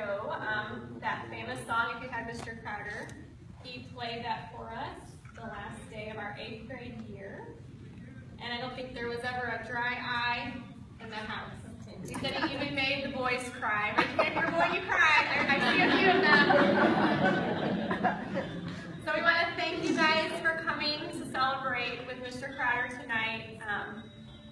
know that famous song, If You Had Mr. Crowder. He played that for us the last day of our 8th grade year. And I don't think there was ever a dry eye in the house. He said he even made the boys cry. Raise your hand, you're a boy, you cried. I see a few of them. So we want to thank you guys for coming to celebrate with Mr. Crowder tonight.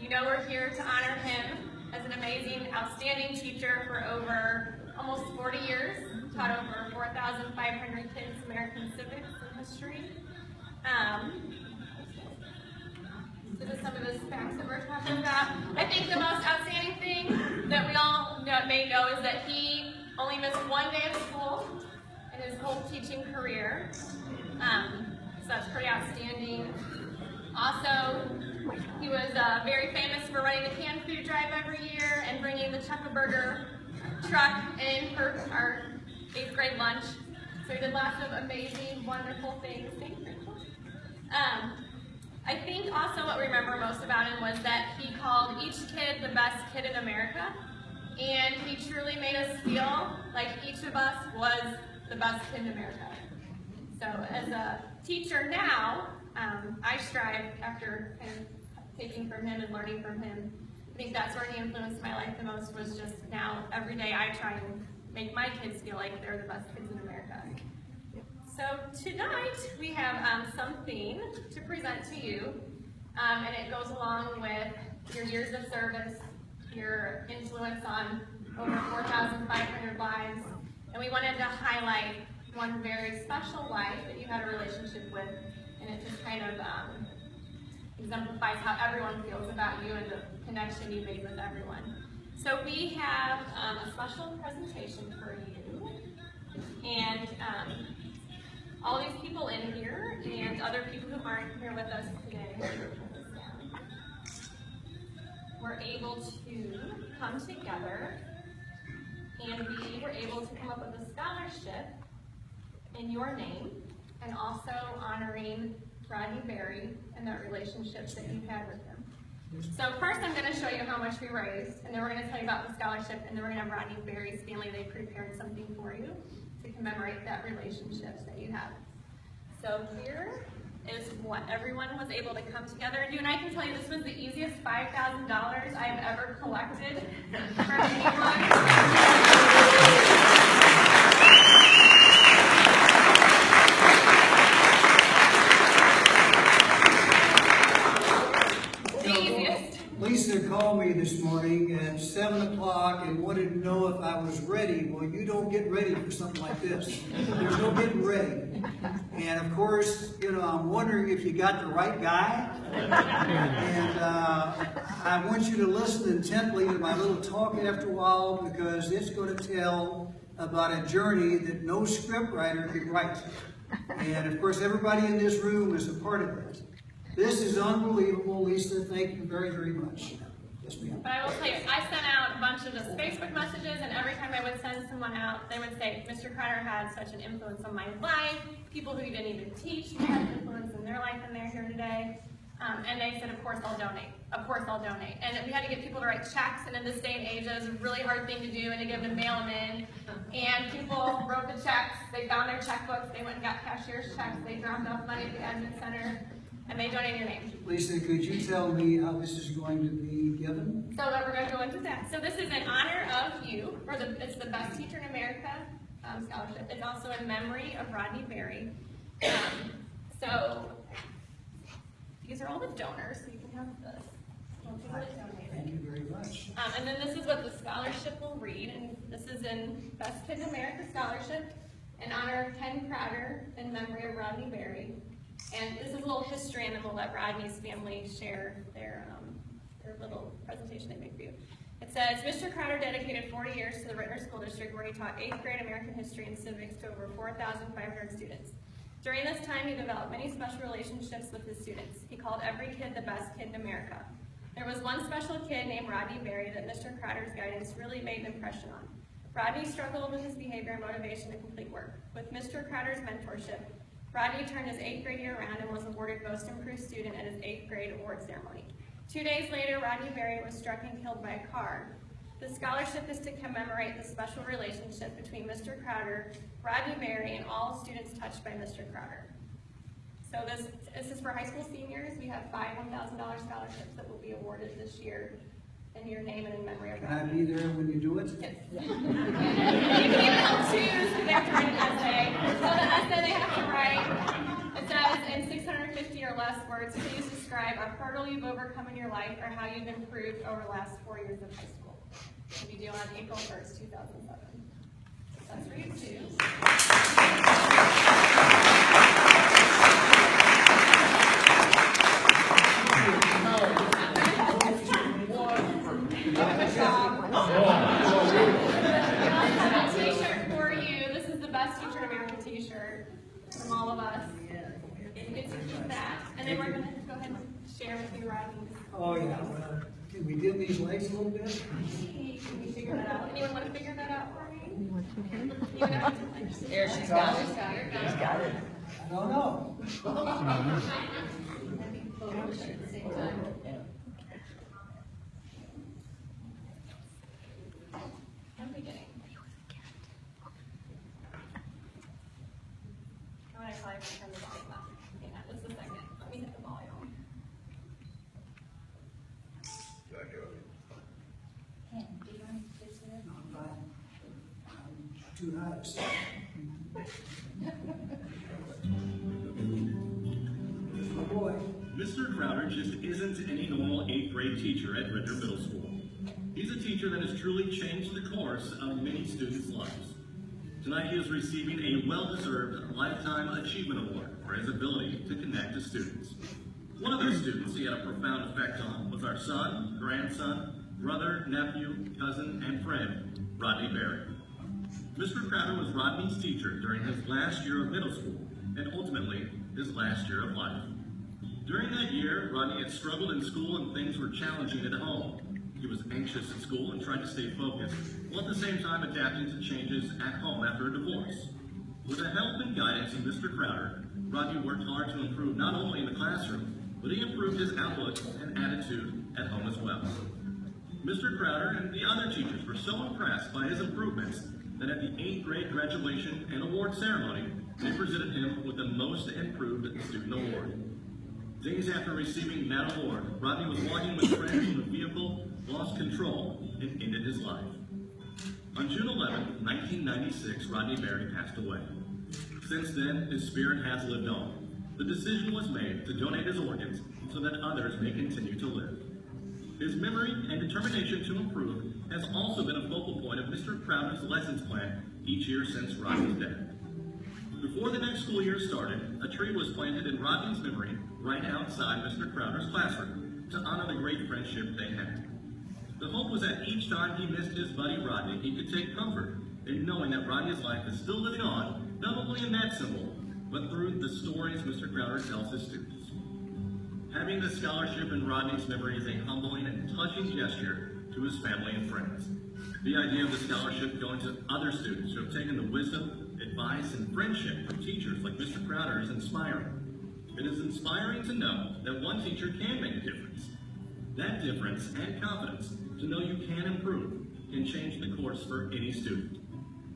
You know we're here to honor him as an amazing, outstanding teacher for over almost 40 years. Taught over 4,500 kids American civics and history. So just some of the facts that we're talking about. I think the most outstanding thing that we all may know is that he only missed one day of school in his whole teaching career. So that's pretty outstanding. Also, he was very famous for running the canned food drive every year and bringing the Chuck-a-Burger truck in for our 8th grade lunch. So he did lots of amazing, wonderful things. I think also what we remember most about him was that he called each kid the best kid in America, and he truly made us feel like each of us was the best kid in America. So as a teacher now, I strive after kind of taking from him and learning from him. I think that's where he influenced my life the most, was just now every day I try and make my kids feel like they're the best kids in America. So tonight we have something to present to you, and it goes along with your years of service, your influence on over 4,500 lives, and we wanted to highlight one very special life that you had a relationship with, and it just kind of exemplifies how everyone feels about you and the connection you made with everyone. So we have a special presentation for you, and all these people in here and other people who aren't here with us today were able to come together, and we were able to come up with a scholarship in your name, and also honoring Rodney Berry and that relationship that you had with him. So first I'm going to show you how much we raised, and then we're going to tell you about the scholarship, and then we're going to have Rodney Berry's family. They prepared something for you to commemorate that relationship that you have. So here is what everyone was able to come together and do, and I can tell you this was the easiest $5,000 I've ever collected from anyone. Lisa called me this morning at 7 o'clock and wanted to know if I was ready. Well, you don't get ready for something like this. There's no getting ready. And of course, you know, I'm wondering if you got the right guy. And I want you to listen intently to my little talk after a while, because it's going to tell about a journey that no scriptwriter could write. And of course, everybody in this room is a part of that. This is unbelievable, Lisa. Thank you very, very much. Yes, ma'am. But I will tell you, I sent out a bunch of just Facebook messages, and every time I would send someone out, they would say, Mr. Crowder had such an influence on my life. People who he didn't even teach had an influence in their life, and they're here today. And they said, of course I'll donate. Of course I'll donate. And we had to get people to write checks, and in this day and age, it was a really hard thing to do, and to give them to mail them in. And people wrote the checks. They found their checkbooks. They went and got cashier's checks. They dropped off money at the admin center. And they donate your name. Lisa, could you tell me how this is going to be given? So we're going to go into that. So this is in honor of you, it's the Best Teacher in America scholarship. It's also in memory of Rodney Berry. So these are all the donors, so you can have this. Thank you very much. And then this is what the scholarship will read, and this is in Best Kid in America scholarship in honor of Ken Crowder in memory of Rodney Berry. And this is a little history, and then we'll let Rodney's family share their little presentation they made for you. It says, Mr. Crowder dedicated 40 years to the Ritenour School District, where he taught 8th grade American history and civics to over 4,500 students. During this time, he developed many special relationships with his students. He called every kid the best kid in America. There was one special kid named Rodney Berry that Mr. Crowder's guidance really made an impression on. Rodney struggled with his behavior and motivation to complete work. With Mr. Crowder's mentorship, Rodney turned his 8th grade year around and was awarded Most Improved Student at his 8th grade award ceremony. 2 days later, Rodney Berry was struck and killed by a car. The scholarship is to commemorate the special relationship between Mr. Crowder, Rodney Berry, and all students touched by Mr. Crowder. So this is for high school seniors. We have 5 $1,000 scholarships that will be awarded this year in your name and in memory of Can I Rodney. be there when you do it? Yes. You can even choose if they have to write an essay. So the essay they have to write, it says in 650 or less words, please describe a hurdle you've overcome in your life or how you've improved over the last 4 years of high school. It'll be due on April 1st, 2007. That's for you too. Teacher American t-shirt from all of us. You get to keep that. And then we're going to go ahead and share with you Rodney's. Oh yeah, well, can we dim these lights a little bit? Can we figure that out? Anyone want to figure that out for me? Here, she's got it. She's got it. She's got it. I don't know. I'm beginning. I'm going to try to turn this thing up. Hang on just a second. Let me hit the volume. I'm too high to say. Oh boy. Mr. Crowder just isn't any normal 8th grade teacher at Ritenour Middle School. He's a teacher that has truly changed the course of many students' lives. Tonight he is receiving a well-deserved Lifetime Achievement Award for his ability to connect to students. One of those students he had a profound effect on was our son, grandson, brother, nephew, cousin, and friend, Rodney Berry. Mr. Crowder was Rodney's teacher during his last year of middle school and ultimately his last year of life. During that year, Rodney had struggled in school and things were challenging at home. He was anxious at school and tried to stay focused, while at the same time adapting to changes at home after a divorce. With the help and guidance of Mr. Crowder, Rodney worked hard to improve not only in the classroom, but he improved his outlook and attitude at home as well. Mr. Crowder and the other teachers were so impressed by his improvements that at the 8th grade graduation and award ceremony, they presented him with the Most Improved Student Award. Days after receiving that award, Rodney was walking with friends in a vehicle, lost control, and ended his life. On June 11, 1996, Rodney Berry passed away. Since then, his spirit has lived on. The decision was made to donate his organs so that others may continue to live. His memory and determination to improve has also been a focal point of Mr. Crowder's lessons plan each year since Rodney's death. Before the next school year started, a tree was planted in Rodney's memory right outside Mr. Crowder's classroom to honor the great friendship they had. The hope was that each time he missed his buddy Rodney, he could take comfort in knowing that Rodney's life is still living on, not only in that symbol, but through the stories Mr. Crowder tells his students. Having the scholarship in Rodney's memory is a humbling and touching gesture to his family and friends. The idea of the scholarship going to other students who have taken the wisdom, advice, and friendship from teachers like Mr. Crowder is inspiring. It is inspiring to know that one teacher can make a difference. That difference and confidence to know you can improve can change the course for any student.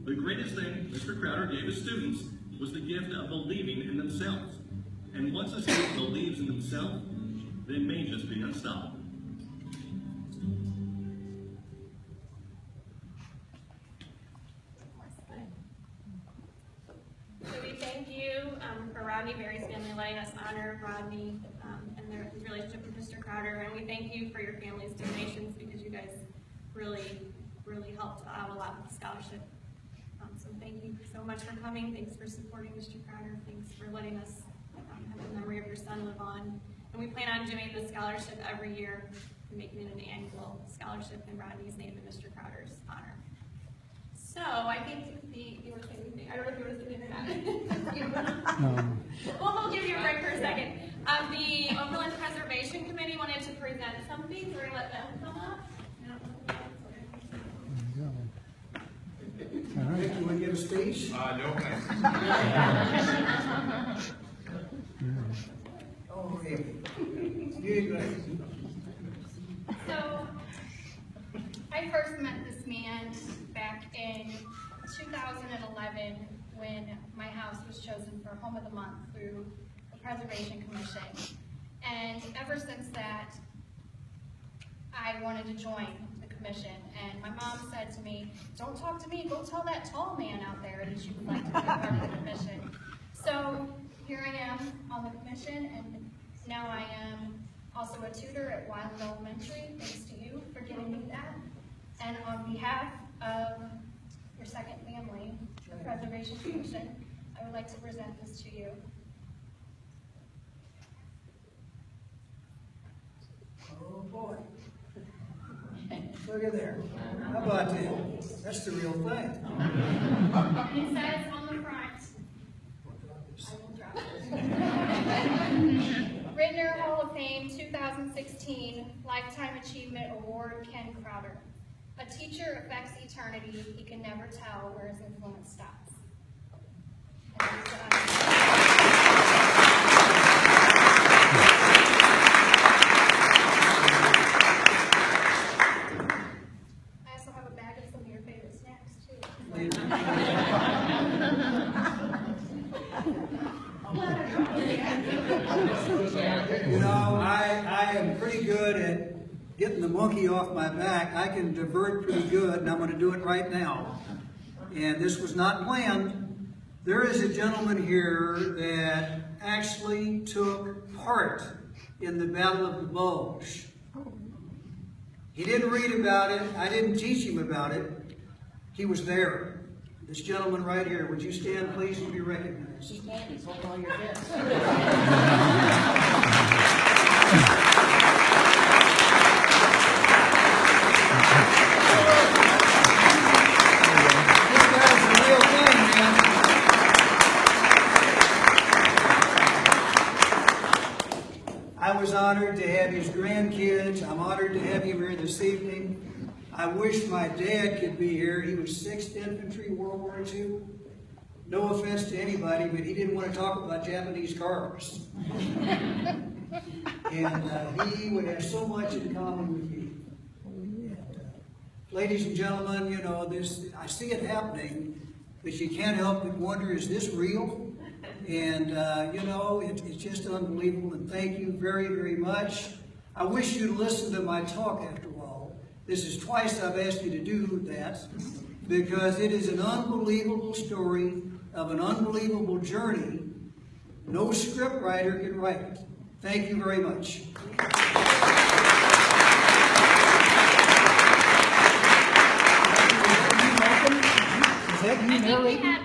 The greatest thing Mr. Crowder gave his students was the gift of believing in themselves. And once a student believes in themselves, they may just be unstoppable. So we thank you for Rodney Berry's family letting us honor Rodney and his relationship with Mr. Crowder, and we thank you for your family's donations because you guys really helped out a lot with the scholarship. So thank you so much for coming. Thanks for supporting Mr. Crowder. Thanks for letting us have the memory of your son live on. And we plan on doing the scholarship every year and making it an annual scholarship in Rodney's name and Mr. Crowder's honor. So I think you were saying anything. I don't know if you were saying anything. Well, we'll give you a break for a second. The Overland Preservation Committee wanted to present something. We're going to let them come up. Rick, you want to give a speech? No, thanks. Oh, okay. You go ahead. So, I first met happened when my house was chosen for Home of the Month through the Preservation Commission. And ever since that, I wanted to join the commission. And my mom said to me, "Don't talk to me, go tell that tall man out there that you would like to be a part of the commission." So here I am on the commission, and now I am also a tutor at Wyland Elementary, thanks to you for giving me that. And on behalf of your second family, the Preservation Commission, I would like to present this to you. Oh, boy. Look at there. How about that? That's the real thing. And it says on the front, I will drop it. Ritenour Hall of Fame 2016 Lifetime Achievement Award, Ken Crowder. A teacher affects eternity. He can never tell where his influence stops. I also have a bag of some of your favorite snacks, too. You know, I am pretty good at getting the monkey off my back. I can divert pretty good, and I'm going to do it right now. And this was not planned. There is a gentleman here that actually took part in the Battle of the Bulge. He didn't read about it. I didn't teach him about it. He was there. This gentleman right here. Would you stand, please, and be recognized? Hold all your bits. This guy's the real thing, man. I was honored to have his grandkids. I'm honored to have him here this evening. I wish my dad could be here. He was 6th Infantry, World War II. No offense to anybody, but he didn't want to talk about Japanese cars. And he would have so much in common with me. And, ladies and gentlemen, you know, I see it happening, but you can't help but wonder, is this real? And, you know, it's just unbelievable. And thank you very, very much. I wish you'd listen to my talk after all. This is twice I've asked you to do that, because it is an unbelievable story of an unbelievable journey. No script writer can write it. Thank you very much. Is that you, I think we narrating? had